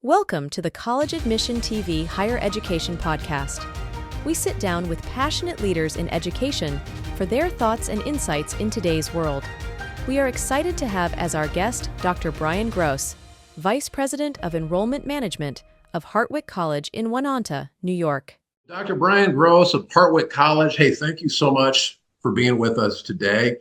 Welcome to the College Admission TV Higher Education Podcast. We sit down with passionate leaders in education for their thoughts and insights in today's world. We are excited to have as our guest Dr. Bryan Gross, Vice President of Enrollment Management of Hartwick College in Winonta, New York. Dr. Bryan Gross of Hartwick College. Hey, thank you so much for being with us today.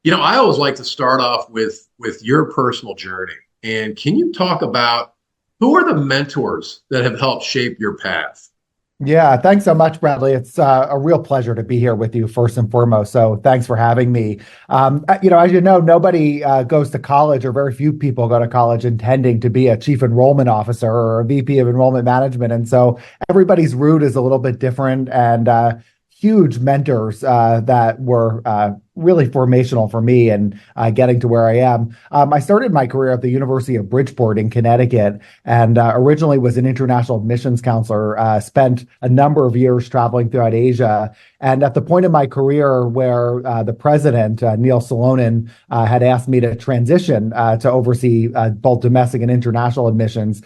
I always like to start off with your personal journey. And can you talk about who are the mentors that have helped shape your path? Yeah, thanks so much, Bradley. It's a real pleasure to be here with you first and foremost. So thanks for having me. As you know, nobody goes to college, or very few people go to college intending to be a chief enrollment officer or a VP of enrollment management. And so everybody's route is a little bit different, and huge mentors that were really formational for me and getting to where I am. I started my career at the University of Bridgeport in Connecticut, and originally was an international admissions counselor, spent a number of years traveling throughout Asia. And at the point in my career where the president, Neil Salonen, had asked me to transition to oversee both domestic and international admissions,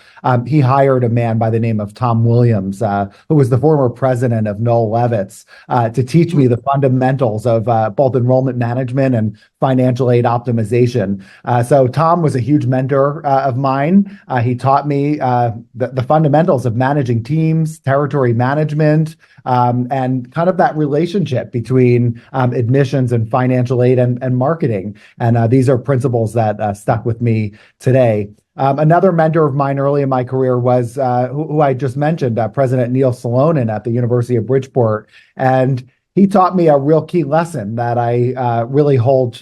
he hired a man by the name of Tom Williams, who was the former president of Noel Levitz, to teach me the fundamentals of both enrollment management and financial aid optimization. So Tom was a huge mentor of mine. He taught me the fundamentals of managing teams, territory management, and kind of that relationship between admissions and financial aid and marketing. And these are principles that stuck with me today. Another mentor of mine early in my career was who I just mentioned, President Neil Salonen at the University of Bridgeport. And he taught me a real key lesson that I really hold,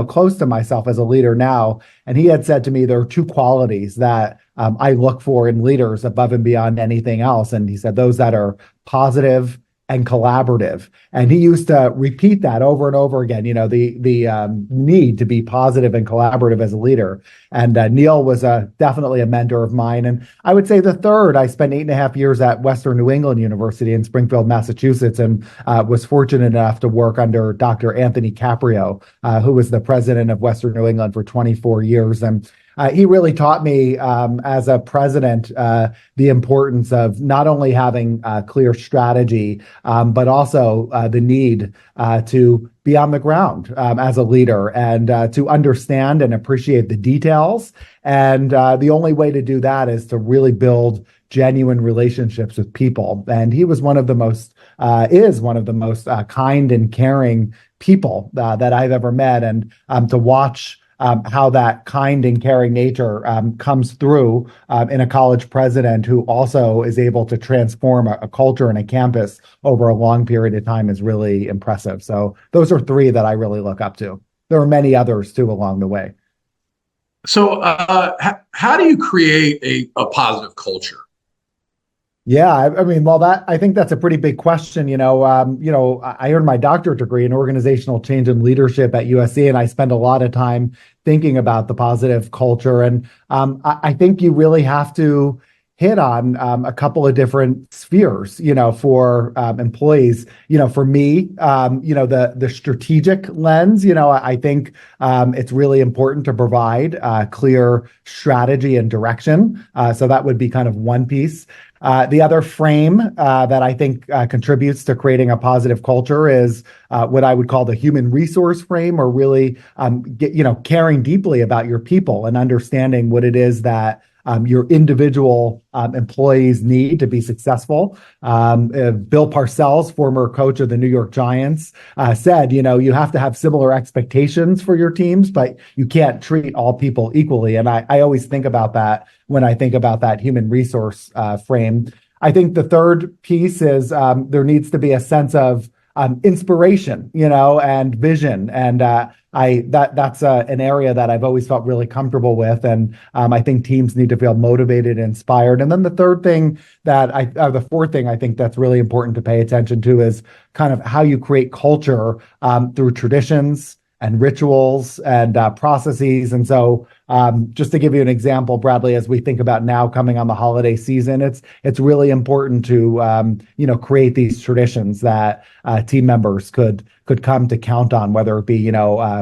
close to myself as a leader now. And he had said to me, there are two qualities that I look for in leaders above and beyond anything else. And he said, those that are positive and collaborative. And he used to repeat that over and over again, the need to be positive and collaborative as a leader. And Neil was definitely a mentor of mine. And I would say the third, I spent 8.5 years at Western New England University in Springfield, Massachusetts, and was fortunate enough to work under Dr. Anthony Caprio, who was the president of Western New England for 24 years. And he really taught me as a president the importance of not only having a clear strategy, but also the need to be on the ground as a leader and to understand and appreciate the details. And the only way to do that is to really build genuine relationships with people. And he was one of the most kind and caring people that I've ever met. And to watch how that kind and caring nature comes through in a college president who also is able to transform a culture and a campus over a long period of time is really impressive. So those are three that I really look up to. There are many others too along the way. So how do you create a positive culture? Yeah, I think that's a pretty big question. I earned my doctorate degree in organizational change and leadership at USC, and I spend a lot of time thinking about the positive culture. And I think you really have to hit on a couple of different spheres, for employees. For me, the strategic lens, I think it's really important to provide clear strategy and direction. So that would be kind of one piece. The other frame that I think contributes to creating a positive culture is what I would call the human resource frame, or really caring deeply about your people and understanding what it is that your individual employees need to be successful. Bill Parcells, former coach of the New York Giants, said, you have to have similar expectations for your teams, but you can't treat all people equally. And I always think about that when I think about that human resource frame. I think the third piece is there needs to be a sense of inspiration, and vision. And that's an area that I've always felt really comfortable with. And I think teams need to feel motivated and inspired. And then the fourth thing I think that's really important to pay attention to is kind of how you create culture through traditions and rituals and processes. And so just to give you an example, Bradley, as we think about now coming on the holiday season, it's really important to create these traditions that team members could come to count on, whether it be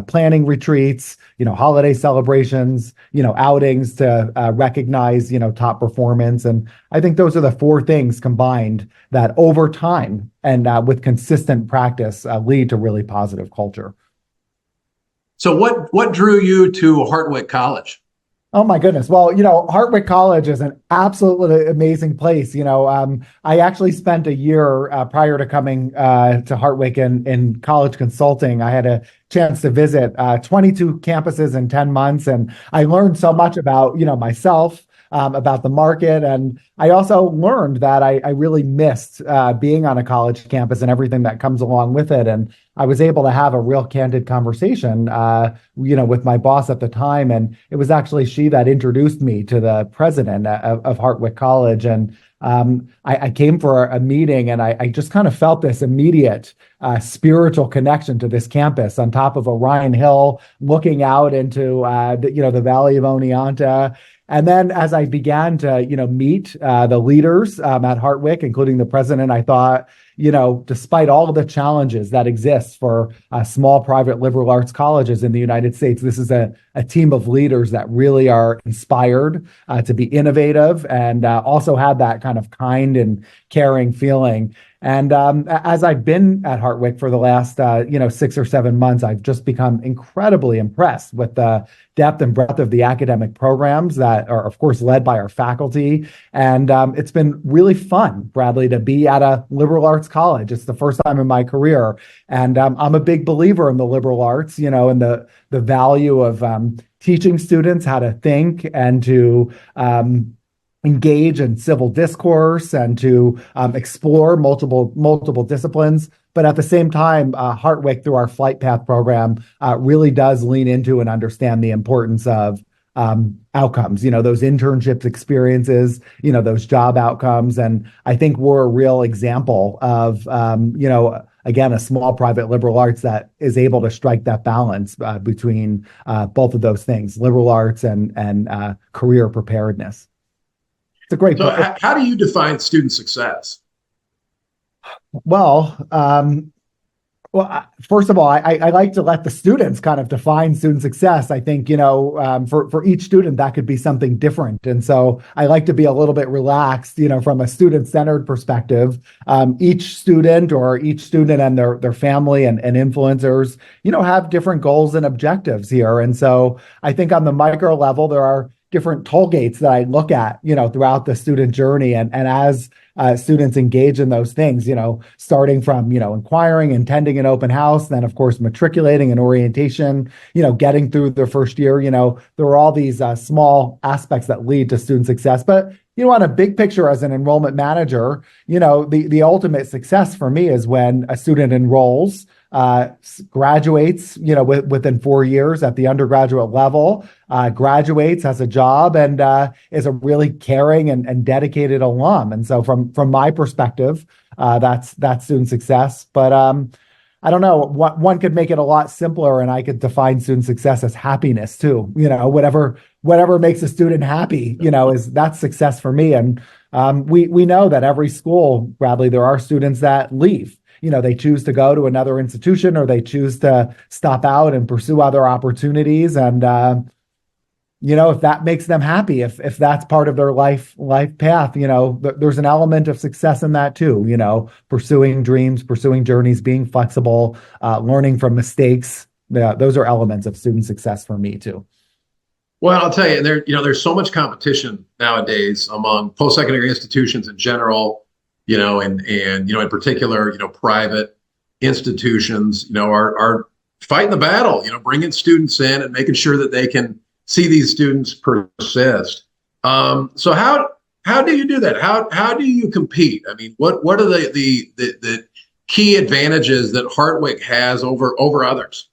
planning retreats, holiday celebrations, outings to recognize top performance. And I think those are the four things combined that over time and with consistent practice lead to really positive culture. So what drew you to Hartwick College? Oh my goodness. Well, Hartwick College is an absolutely amazing place. I actually spent a year prior to coming to Hartwick in college consulting. I had a chance to visit 22 campuses in 10 months, and I learned so much about, myself, about the market. And I also learned that I really missed being on a college campus and everything that comes along with it. And I was able to have a real candid conversation, with my boss at the time. And it was actually she that introduced me to the president of Hartwick College. And I came for a meeting, and I just kind of felt this immediate spiritual connection to this campus on top of Orion Hill, looking out into the Valley of Oneonta. And then as I began to, meet the leaders at Hartwick, including the president, I thought, despite all of the challenges that exist for small private liberal arts colleges in the United States, this is a team of leaders that really are inspired to be innovative and also have that kind of kind and caring feeling. And as I've been at Hartwick for the last, 6 or 7 months, I've just become incredibly impressed with the depth and breadth of the academic programs that are, of course, led by our faculty. And it's been really fun, Bradley, to be at a liberal arts college. It's the first time in my career. And I'm a big believer in the liberal arts, and the value of teaching students how to think and to engage in civil discourse and to explore multiple disciplines. But at the same time, Hartwick, through our Flight Path program, really does lean into and understand the importance of outcomes, those internships experiences, those job outcomes. And I think we're a real example of, again, a small private liberal arts that is able to strike that balance between both of those things, liberal arts and career preparedness. It's a great. So how do you define student success? Well, first of all, I like to let the students kind of define student success. I think, for each student, that could be something different. And so I like to be a little bit relaxed, from a student-centered perspective. Each student and their family and influencers, have different goals and objectives here. And so I think on the micro level, there are different toll gates that I look at, throughout the student journey. And as students engage in those things, starting from, inquiring, attending an open house, then of course, matriculating and orientation, getting through their first year, there are all these small aspects that lead to student success. But, on a big picture as an enrollment manager, the ultimate success for me is when a student enrolls, graduates, within 4 years at the undergraduate level, graduates, has a job, and is a really caring and dedicated alum. And so from my perspective, that's student success. But I don't know, one could make it a lot simpler, and I could define student success as happiness too. Whatever makes a student happy, that's success for me. And we know that every school, Bradley, there are students that leave. They choose to go to another institution, or they choose to stop out and pursue other opportunities. And, if that makes them happy, if that's part of their life path, there's an element of success in that too, pursuing dreams, pursuing journeys, being flexible, learning from mistakes. Those are elements of student success for me too. Well, I'll tell you, there's so much competition nowadays among post-secondary institutions in general, and in particular, private institutions, are fighting the battle, bringing students in and making sure that they can see these students persist. So how do you do that? How do you compete? I mean, what are the key advantages that Hartwick has over others?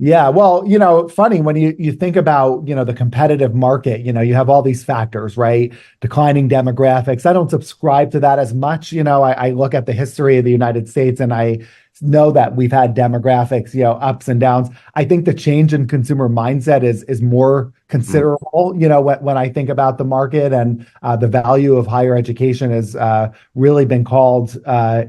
Yeah, well, funny when you think about, the competitive market, you have all these factors, right? Declining demographics. I don't subscribe to that as much. I look at the history of the United States and I know that we've had demographics, ups and downs. I think the change in consumer mindset is more considerable, when I think about the market, and the value of higher education has really been called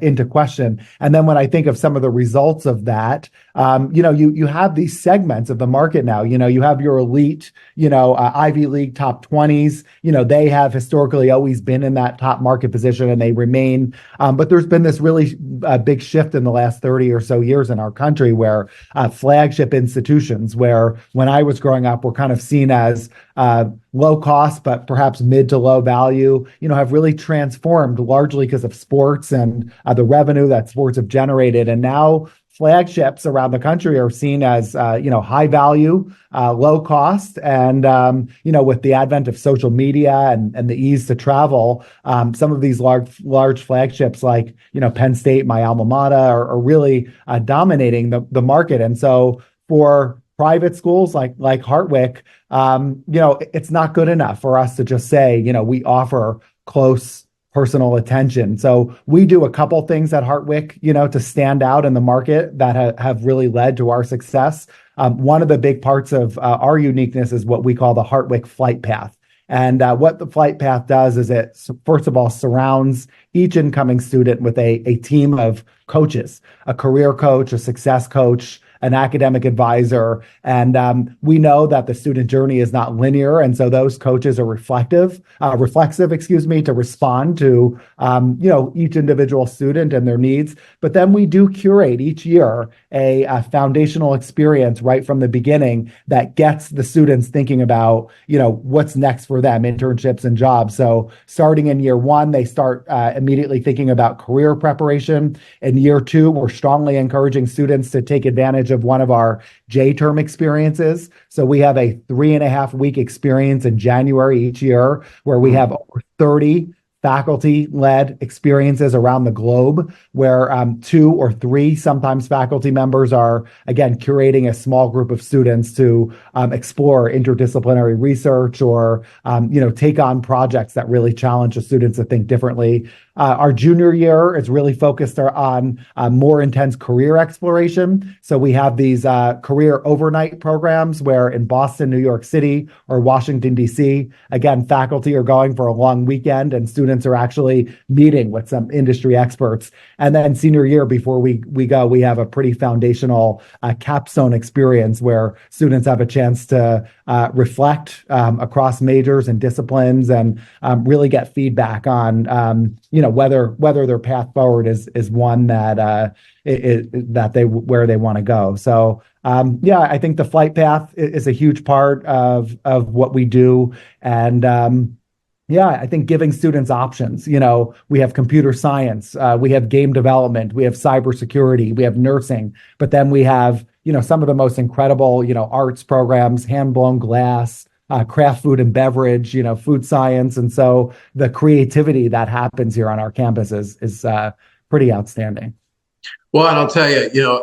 into question. And then when I think of some of the results of that, you have these segments of the market now. You have your elite, Ivy League top 20s. They have historically always been in that top market position, and they remain. But there's been this really big shift in the last 30 or so years in our country where flagship institutions, where when I was growing up, were kind of seen as low cost, but perhaps mid to low value, have really transformed largely because of sports and the revenue that sports have generated. And now flagships around the country are seen as, high value, low cost. And, with the advent of social media and the ease to travel, some of these large flagships like, Penn State, my alma mater, are really dominating the market. And so for private schools like Hartwick, it's not good enough for us to just say, we offer close personal attention. So we do a couple things at Hartwick, to stand out in the market that have really led to our success. One of the big parts of our uniqueness is what we call the Hartwick Flight Path. And what the flight path does is it, first of all, surrounds each incoming student with a team of coaches, a career coach, a success coach, an academic advisor. And we know that the student journey is not linear. And so those coaches are reflexive, to respond to, each individual student and their needs. But then we do curate each year a foundational experience right from the beginning that gets the students thinking about, what's next for them, internships and jobs. So starting in year one, they start immediately thinking about career preparation. In year two, we're strongly encouraging students to take advantage of one of our J-term experiences. So we have a 3.5-week experience in January each year where we have over 30 faculty-led experiences around the globe where 2 or 3 sometimes faculty members are, again, curating a small group of students to explore interdisciplinary research or, take on projects that really challenge the students to think differently. Our junior year is really focused on more intense career exploration. So we have these career overnight programs where in Boston, New York City, or Washington, D.C., again, faculty are going for a long weekend and students are actually meeting with some industry experts. And then senior year, before we go, we have a pretty foundational capstone experience where students have a chance to reflect across majors and disciplines and really get feedback on, whether their path forward is one that where they want to go. So I think the flight path is a huge part of what we do. And I think giving students options. We have computer science, we have game development, we have cybersecurity, we have nursing, but then we have, some of the most incredible, arts programs, hand-blown glass, craft food and beverage, food science. And so the creativity that happens here on our campus is pretty outstanding. Well, and I'll tell you,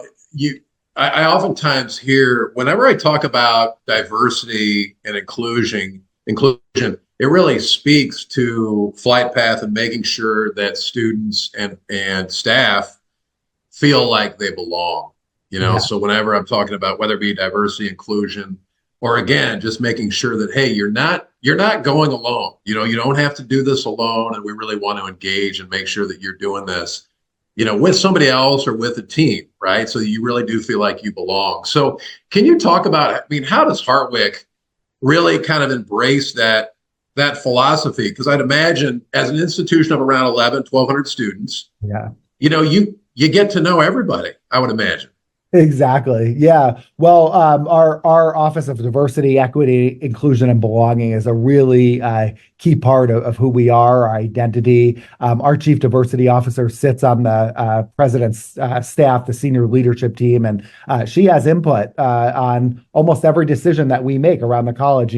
I oftentimes hear whenever I talk about diversity and inclusion, it really speaks to flight path and making sure that students and staff feel like they belong. So whenever I'm talking about whether it be diversity, inclusion, or again, just making sure that, hey, you're not going alone. You don't have to do this alone. And we really want to engage and make sure that you're doing this, with somebody else or with a team, right? So you really do feel like you belong. So can you talk about, how does Hartwick really kind of embrace that philosophy? Because I'd imagine as an institution of around 1,200 students, you get to know everybody, I would imagine. Exactly. Yeah. Well, our Office of Diversity, Equity, Inclusion, and Belonging is a really key part of who we are, our identity. Our Chief Diversity Officer sits on the president's staff, the senior leadership team, and she has input on almost every decision that we make around the college,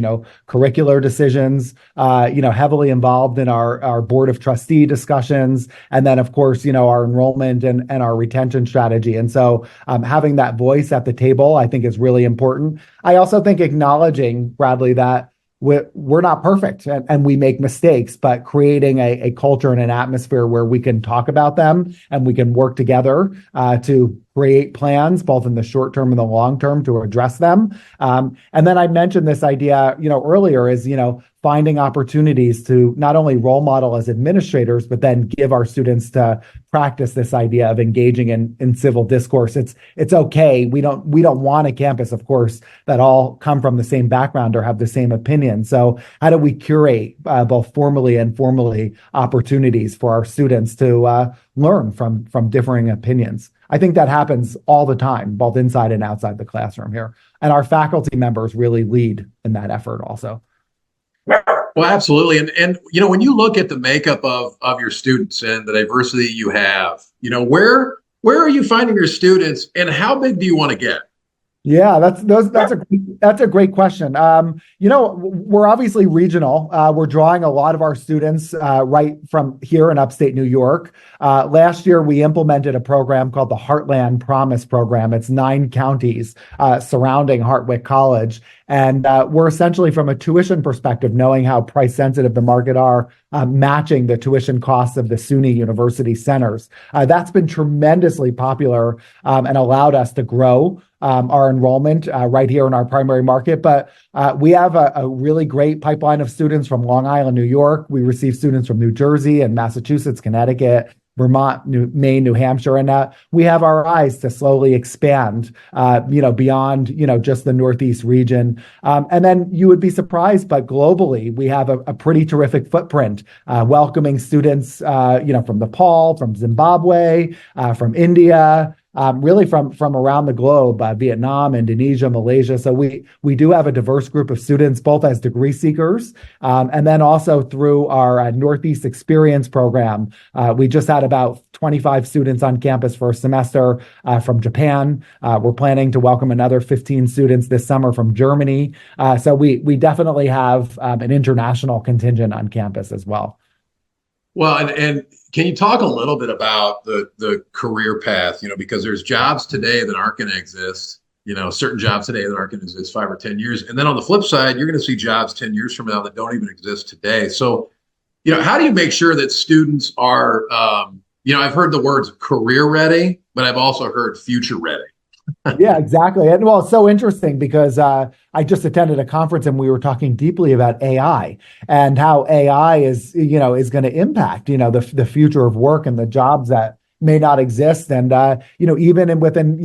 curricular decisions, heavily involved in our board of trustee discussions, and then, of course, our enrollment and our retention strategy. And so having that voice at the table, I think, is really important. I also think acknowledging, Bradley, that we're not perfect and we make mistakes, but creating a culture and an atmosphere where we can talk about them and we can work together to create plans, both in the short term and the long term, to address them. And then I mentioned this idea, earlier is, finding opportunities to not only role model as administrators, but then give our students to practice this idea of engaging in civil discourse. It's okay. We don't want a campus, of course, that all come from the same background or have the same opinion. So how do we curate both formally and informally opportunities for our students to learn from differing opinions? I think that happens all the time, both inside and outside the classroom here. And our faculty members really lead in that effort also. Well, absolutely. And when you look at the makeup of your students and the diversity you have, where are you finding your students and how big do you want to get? Yeah, that's a great question. We're obviously regional. We're drawing a lot of our students right from here in upstate New York. Last year, we implemented a program called the Heartland Promise Program. It's 9 counties surrounding Hartwick College. And we're essentially, from a tuition perspective, knowing how price sensitive the market are, matching the tuition costs of the SUNY university centers. That's been tremendously popular and allowed us to grow our enrollment right here in our primary market. But we have a really great pipeline of students from Long Island, New York. We receive students from New Jersey and Massachusetts, Connecticut, Vermont, Maine, New Hampshire, and we have our eyes to slowly expand, beyond, just the Northeast region. And then you would be surprised, but globally, we have a pretty terrific footprint, welcoming students, from Nepal, from Zimbabwe, from India, really from around the globe, Vietnam, Indonesia, Malaysia. So we do have a diverse group of students, both as degree seekers, and then also through our Northeast Experience program. We just had about 25 students on campus for a semester from Japan. We're planning to welcome another 15 students this summer from Germany. So we definitely have an international contingent on campus as well. Well, and can you talk a little bit about the career path, because there's jobs today that aren't going to exist, certain jobs today that aren't going to exist 5 or 10 years. And then on the flip side, you're going to see jobs 10 years from now that don't even exist today. So, how do you make sure that students are, I've heard the words career ready, but I've also heard future ready. Yeah, exactly. And well, it's so interesting because I just attended a conference and we were talking deeply about AI and how AI is going to impact, the future of work and the jobs that may not exist. And, even within,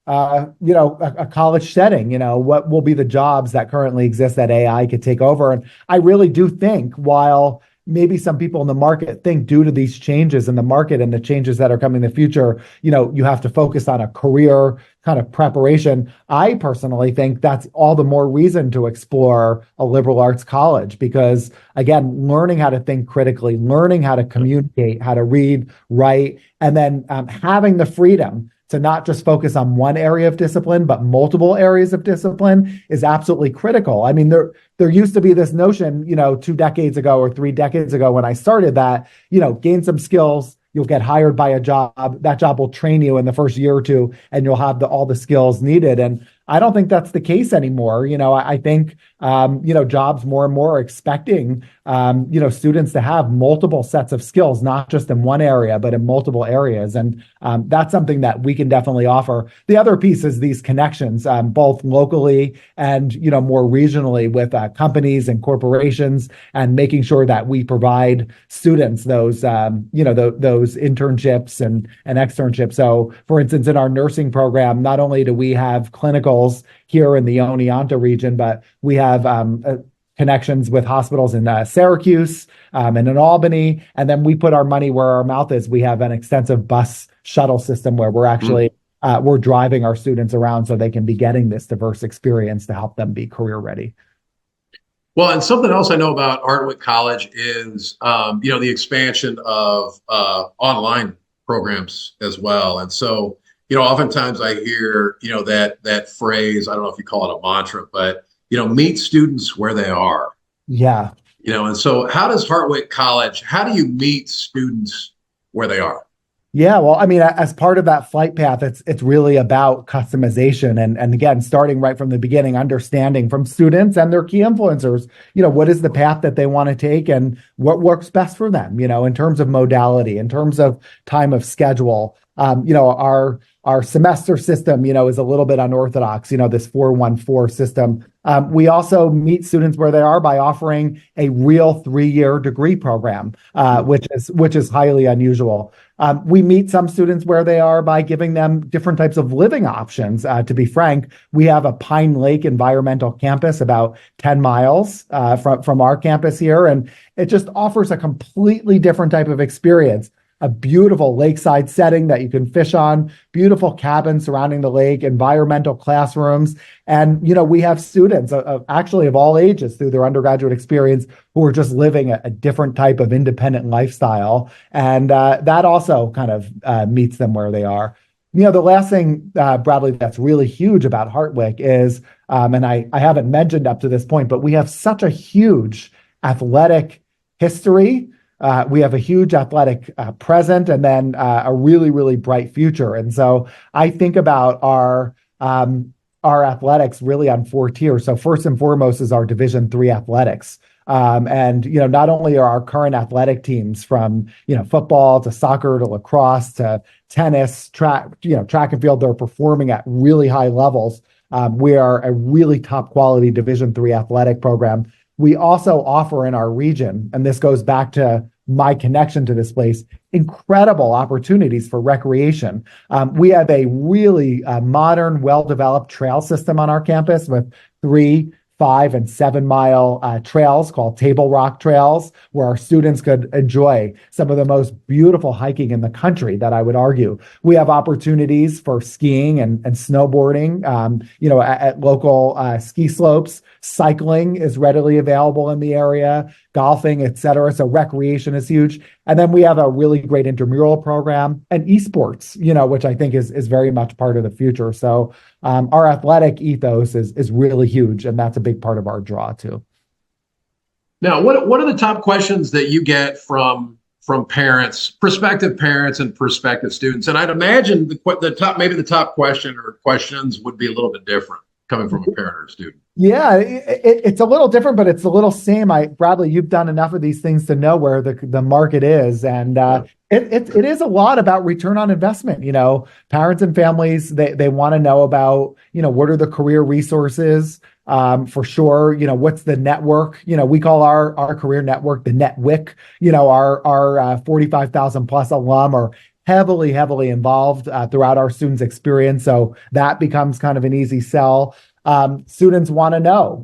a college setting, what will be the jobs that currently exist that AI could take over? And I really do think while maybe some people in the market think due to these changes in the market and the changes that are coming in the future, you have to focus on a career kind of preparation. I personally think that's all the more reason to explore a liberal arts college because, again, learning how to think critically, learning how to communicate, how to read, write, and then having the freedom to not just focus on one area of discipline, but multiple areas of discipline is absolutely critical. I mean, there used to be this notion, 2 decades ago or 3 decades ago when I started that, gain some skills, you'll get hired by a job. That job will train you in the first year or two, and you'll have all the skills needed. And I don't think that's the case anymore. I think, jobs more and more are expecting, students to have multiple sets of skills, not just in one area, but in multiple areas. And that's something that we can definitely offer. The other piece is these connections, both locally and, more regionally with companies and corporations, and making sure that we provide students those, those internships and externships. So, for instance, in our nursing program, not only do we have clinicals here in the Oneonta region, but we have connections with hospitals in Syracuse and in Albany. And then we put our money where our mouth is. We have an extensive bus shuttle system where we're actually we're driving our students around so they can be getting this diverse experience to help them be career ready. Well, and something else I know about Hartwick College is, the expansion of online programs as well. And so, oftentimes I hear, that phrase, I don't know if you call it a mantra, but, meet students where they are. Yeah. And so how does Hartwick College, how do you meet students where they are? Yeah, well, I mean, as part of that flight path, it's really about customization and again, starting right from the beginning, understanding from students and their key influencers, what is the path that they want to take and what works best for them, in terms of modality, in terms of time of schedule. Our semester system, is a little bit unorthodox, this 414 system. We also meet students where they are by offering a real 3-year degree program, which is highly unusual. We meet some students where they are by giving them different types of living options. To be frank, we have a Pine Lake environmental campus about 10 miles from our campus here, and it just offers a completely different type of experience. A beautiful lakeside setting that you can fish on, beautiful cabins surrounding the lake, environmental classrooms. And, we have students actually of all ages through their undergraduate experience who are just living a different type of independent lifestyle. And that also kind of meets them where they are. The last thing, Bradley, that's really huge about Hartwick is, and I haven't mentioned up to this point, but we have such a huge athletic history. We have a huge athletic present and then a really, really bright future. And so I think about our athletics really on 4 tiers. So first and foremost is our Division III athletics. And not only are our current athletic teams from football to soccer to lacrosse to tennis, track and field, they're performing at really high levels. We are a really top quality Division III athletic program. We also offer in our region, and this goes back to my connection to this place, incredible opportunities for recreation. We have a really modern, well-developed trail system on our campus with 3, 5, and 7-mile trails called Table Rock Trails, where our students could enjoy some of the most beautiful hiking in the country, that I would argue. We have opportunities for skiing and snowboarding, at local ski slopes. Cycling is readily available in the area, golfing, et cetera. So recreation is huge. And then we have a really great intramural program and esports, which I think is very much part of the future. So our athletic ethos is really huge, and that's a big part of our draw too. Now, what are the top questions that you get from parents, prospective parents, and prospective students? And I'd imagine the top question or questions would be a little bit different coming from a parent or a student. Yeah, it's a little different, but it's a little same. Bradley, you've done enough of these things to know where the market is, and it is a lot about return on investment. Parents and families, they want to know about what are the career resources. For sure, what's the network? We call our career network the Netwick. Our 45,000 plus alum are heavily involved throughout our students' experience. So that becomes kind of an easy sell. Students want to know,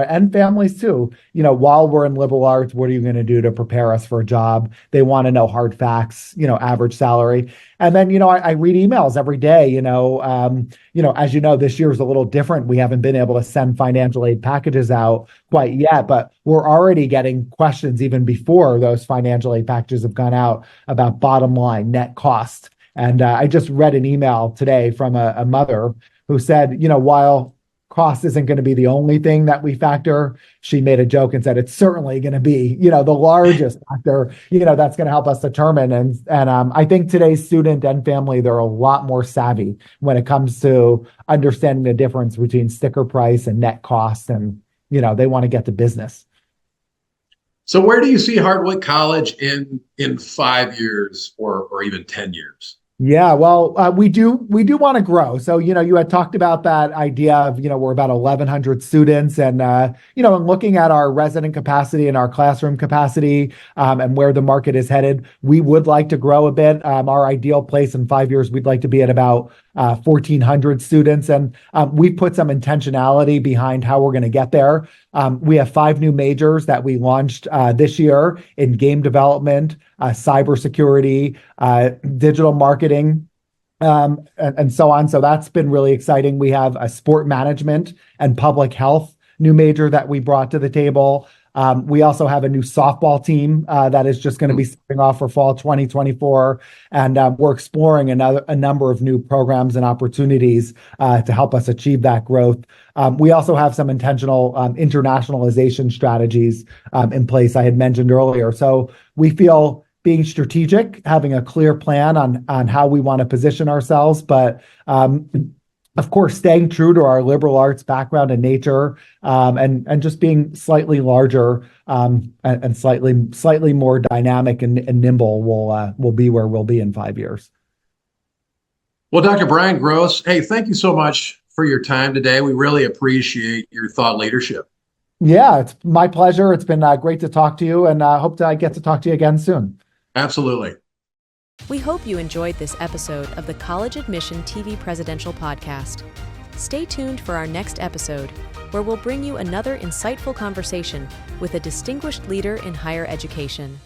and families too, while we're in liberal arts, what are you going to do to prepare us for a job? They want to know hard facts, average salary. And then, I read emails every day, as this year is a little different. We haven't been able to send financial aid packages out quite yet, but we're already getting questions even before those financial aid packages have gone out about bottom line net cost. And I just read an email today from a mother who said, while cost isn't going to be the only thing that we factor, she made a joke and said it's certainly going to be, the largest factor, that's going to help us determine. And I think today's student and family, they're a lot more savvy when it comes to understanding the difference between sticker price and net cost. And, they want to get to business. So where do you see Hartwick College in 5 years or even 10 years? Yeah, well, we do want to grow. So, you had talked about that idea of, we're about 1,100 students and, and looking at our resident capacity and our classroom capacity and where the market is headed, we would like to grow a bit. Our ideal place in 5 years, we'd like to be at about 1,400 students. And we put some intentionality behind how we're going to get there. We have 5 new majors that we launched this year in game development, cybersecurity, digital marketing, and so on. So that's been really exciting. We have a sport management and public health new major that we brought to the table. We also have a new softball team that is just going to be starting off for fall 2024. And we're exploring a number of new programs and opportunities to help us achieve that growth. We also have some intentional internationalization strategies in place I had mentioned earlier. So we feel being strategic, having a clear plan on how we want to position ourselves, but of course, staying true to our liberal arts background and nature, and just being slightly larger, and slightly more dynamic and nimble will be where we'll be in 5 years. Well, Dr. Bryan Gross, hey, thank you so much for your time today. We really appreciate your thought leadership. Yeah, it's my pleasure. It's been great to talk to you, and hope that I get to talk to you again soon. Absolutely. We hope you enjoyed this episode of the College Admission TV Presidential Podcast. Stay tuned for our next episode, where we'll bring you another insightful conversation with a distinguished leader in higher education.